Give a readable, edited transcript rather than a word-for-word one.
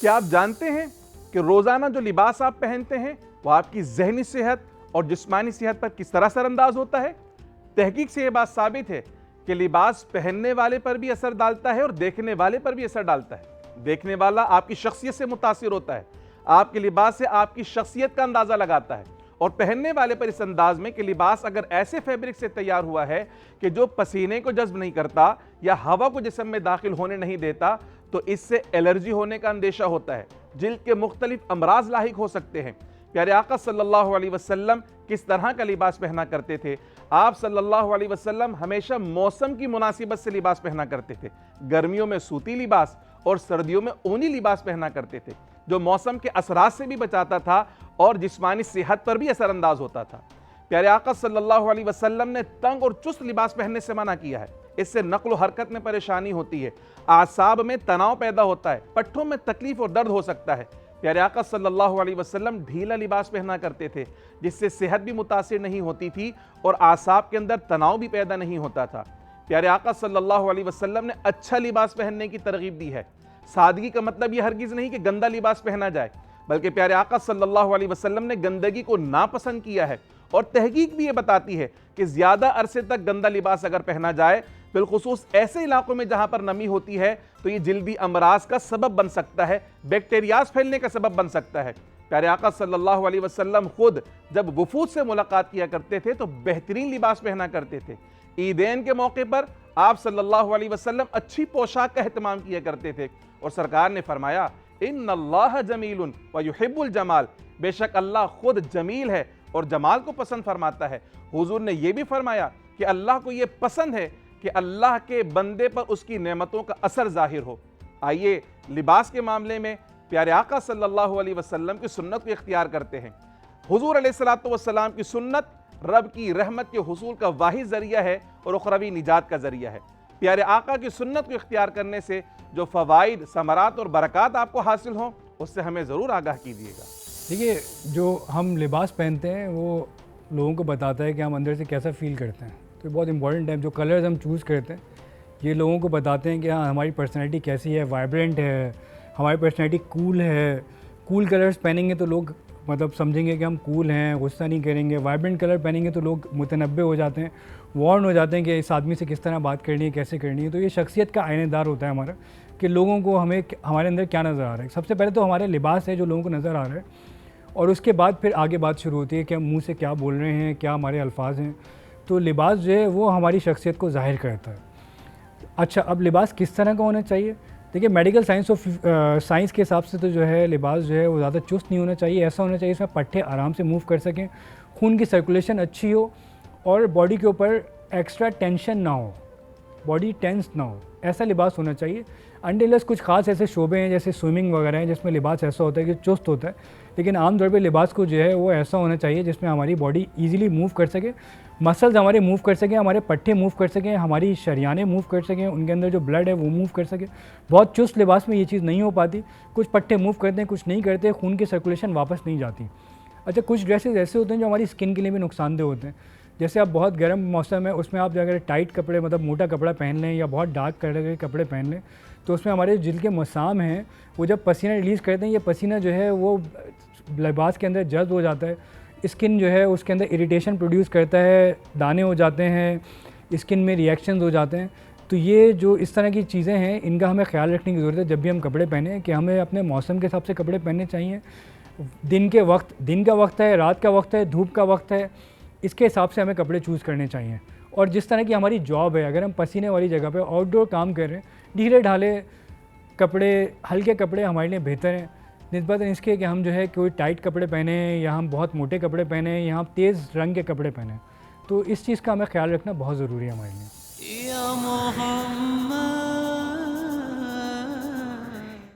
क्या आप जानते हैं कि रोजाना जो लिबास आप पहनते हैं वो आपकी जहनी सेहत और जिस्मानी सेहत पर किस तरह असरअंदाज होता है? तहकीक से यह बात साबित है कि लिबास पहनने वाले पर भी असर डालता है और देखने वाले पर भी असर डालता है। देखने वाला आपकी शख्सियत से मुतासिर होता है, आपके लिबास से आपकी शख्सियत का अंदाजा लगाता है, और पहनने वाले पर इस अंदाज में कि लिबास अगर ऐसे फैब्रिक से तैयार हुआ है कि जो पसीने को जज्ब नहीं करता या हवा को जिस्म में दाखिल होने नहीं देता, तो इससे एलर्जी होने का अंदेशा होता है, जिल्द के मुख्तलिफ अमराज लाहिक हो सकते हैं। प्यारे आका सल्लल्लाहु अलैहि वसल्लम किस तरह का लिबास पहना करते थे? आप सल्लल्लाहु अलैहि वसल्लम हमेशा मौसम की मुनासिबत से लिबास पहना करते थे। गर्मियों में सूती लिबास और सर्दियों में ऊनी लिबास पहना करते थे, जो मौसम के असरात से भी बचाता था और जिस्मानी सेहत पर भी असरअंदाज होता था। प्यारे आका सल्लल्लाहु अलैहि वसल्लम ने तंग और चुस्त लिबास पहनने से मना किया है। इससे नक्ल व हरकत में परेशानी होती है, आसाब में तनाव पैदा होता है, पट्ठों में तकलीफ और दर्द हो सकता है। प्यारे आका सल्लल्लाहु अलैहि वसल्लम ढीला लिबास पहना करते थे, जिससे सेहत भी मुतासिर नहीं होती थी और आसाब के अंदर तनाव भी पैदा नहीं होता था। प्यारे आका सल्लल्लाहु अलैहि वसल्लम ने अच्छा लिबास पहनने की तरगीब दी है। सादगी का मतलब यह हरगिज नहीं कि गंदा लिबास पहना जाए, बल्कि प्यारे आका सल्लल्लाहु अलैहि वसल्लम ने गंदगी को नापसंद किया है। और तहकीक भी ये बताती है कि ज्यादा अरसे तक गंदा लिबास अगर पहना जाए, बिलखुसूस ऐसे इलाकों में जहां पर नमी होती है, तो ये जिल्दी अमराज का सबब बन सकता है, बैक्टीरियाज फैलने का सबब बन सकता है। प्यारे आका सल्लल्लाहु अलैहि वसल्लम खुद जब वफूद से मुलाकात किया करते थे तो बेहतरीन लिबास पहना करते थे। ईदैन के मौके पर आप सल्लल्लाहु अलैहि वसल्लम अच्छी पोशाक का एहतमाम किया करते थे और सरकार ने फरमाया, इन्नल्लाह जमीलुन व युहिब्बुल जमाल, बेशक अल्लाह खुद जमील है और जमाल को पसंद फरमाता है। हुजूर ने यह भी फरमाया कि अल्लाह को यह पसंद है कि अल्लाह के बंदे पर उसकी नेमतों का असर जाहिर हो। आइए लिबास के मामले में प्यारे आका सल्लल्लाहु अलैहि वसल्लम की सुन्नत को इख्तियार करते हैं। हुजूर अलैहिस्सलातु वस्सलाम की सुन्नत रब की रहमत के हुसूल का वाहिद जरिया है और उखरवी निजात का जरिया है। प्यारे आका की सुन्नत को इख्तियार करने से जो फ़वाइद, समरात और बरक़ात आपको हासिल हों, उससे हमें ज़रूर आगाह कीजिएगा। देखिए, जो हम लिबास पहनते हैं वो लोगों को बताता है कि हम अंदर से कैसा फ़ील करते हैं। तो बहुत इंपॉर्टेंट है, जो कलर्स हम चूज़ करते हैं ये लोगों को बताते हैं कि हाँ हमारी पर्सनैलिटी कैसी है, वाइब्रेंट है, हमारी पर्सनैलिटी कूल है। कूल कलर्स पहनेंगे तो लोग मतलब समझेंगे कि हम कूल हैं, गुस्सा नहीं करेंगे। वाइब्रेंट कलर पहनेंगे तो लोग मुतनब्बे हो जाते हैं, वार्न हो जाते हैं कि इस आदमी से किस तरह बात करनी है, कैसे करनी है। तो ये शख्सियत का आइनेदार होता है हमारा, कि लोगों को हमें हमारे अंदर क्या नज़र आ रहा है। सबसे पहले तो हमारे लिबास है जो लोगों को नज़र आ रहा है, और उसके बाद फिर आगे बात शुरू होती है कि हम मुँह से क्या बोल रहे हैं, क्या हमारे अल्फाज हैं। तो लिबास जो है वो हमारी शख्सियत को ज़ाहिर करता है। अच्छा, अब लिबास किस तरह का होना चाहिए? देखिए, मेडिकल साइंस के हिसाब से तो जो है लिबास जो है वो ज़्यादा चुस्त नहीं होना चाहिए। ऐसा होना चाहिए इसमें पट्टे आराम से मूव कर सकें, खून की सर्कुलेशन अच्छी हो और बॉडी के ऊपर एक्स्ट्रा टेंशन ना हो, बॉडी टेंस ना हो, ऐसा लिबास होना चाहिए। अनटिल कुछ खास ऐसे शोबे हैं जैसे स्विमिंग वगैरह हैं जिसमें लिबास ऐसा होता है कि चुस्त होता है, लेकिन आमतौर पे लिबास को जो है वो ऐसा होना चाहिए जिसमें हमारी बॉडी ईजिली मूव कर सके, मसल्स हमारे मूव कर सकें, हमारे पट्टे मूव कर सकें, हमारी शरियानें मूव कर सकें, उनके अंदर जो ब्लड है वो मूव कर सके। बहुत चुस्त लिबास में ये चीज़ नहीं हो पाती, कुछ पट्टे मूव करते हैं, कुछ नहीं करते, खून की सर्कुलेशन वापस नहीं जाती। अच्छा, कुछ ड्रेसेस ऐसे होते हैं जो हमारी स्किन के लिए भी नुकसानदेह होते हैं। जैसे आप बहुत गर्म मौसम है उसमें आप अगर टाइट कपड़े मतलब मोटा कपड़ा पहन लें या बहुत डार्क कलर के कपड़े पहन लें, तो उसमें हमारे जिल्द के मसाम हैं वो जब पसीना रिलीज़ करते हैं, ये पसीना जो है वो लिबास के अंदर जज्ब हो जाता है। स्किन जो है उसके अंदर इरिटेशन प्रोड्यूस करता है, दाने हो जाते हैं, स्किन में रिएक्शंस हो जाते हैं। तो ये जो इस तरह की चीज़ें हैं इनका हमें ख्याल रखने की ज़रूरत है जब भी हम कपड़े पहने, कि हमें अपने मौसम के हिसाब से कपड़े पहनने चाहिए। दिन का वक्त है, रात का वक्त है, धूप का वक्त है, इसके हिसाब से हमें कपड़े चूज़ करने चाहिए। और जिस तरह की हमारी जॉब है, अगर हम पसीने वाली जगह पे आउटडोर काम कर रहे हैं, ढीले ढाले कपड़े, हल्के कपड़े हमारे लिए बेहतर हैं निस्बतन इसके कि हम जो है कोई टाइट कपड़े पहने या हम बहुत मोटे कपड़े पहने या हम तेज़ रंग के कपड़े पहने। तो इस चीज़ का हमें ख्याल रखना बहुत ज़रूरी है हमारे लिए।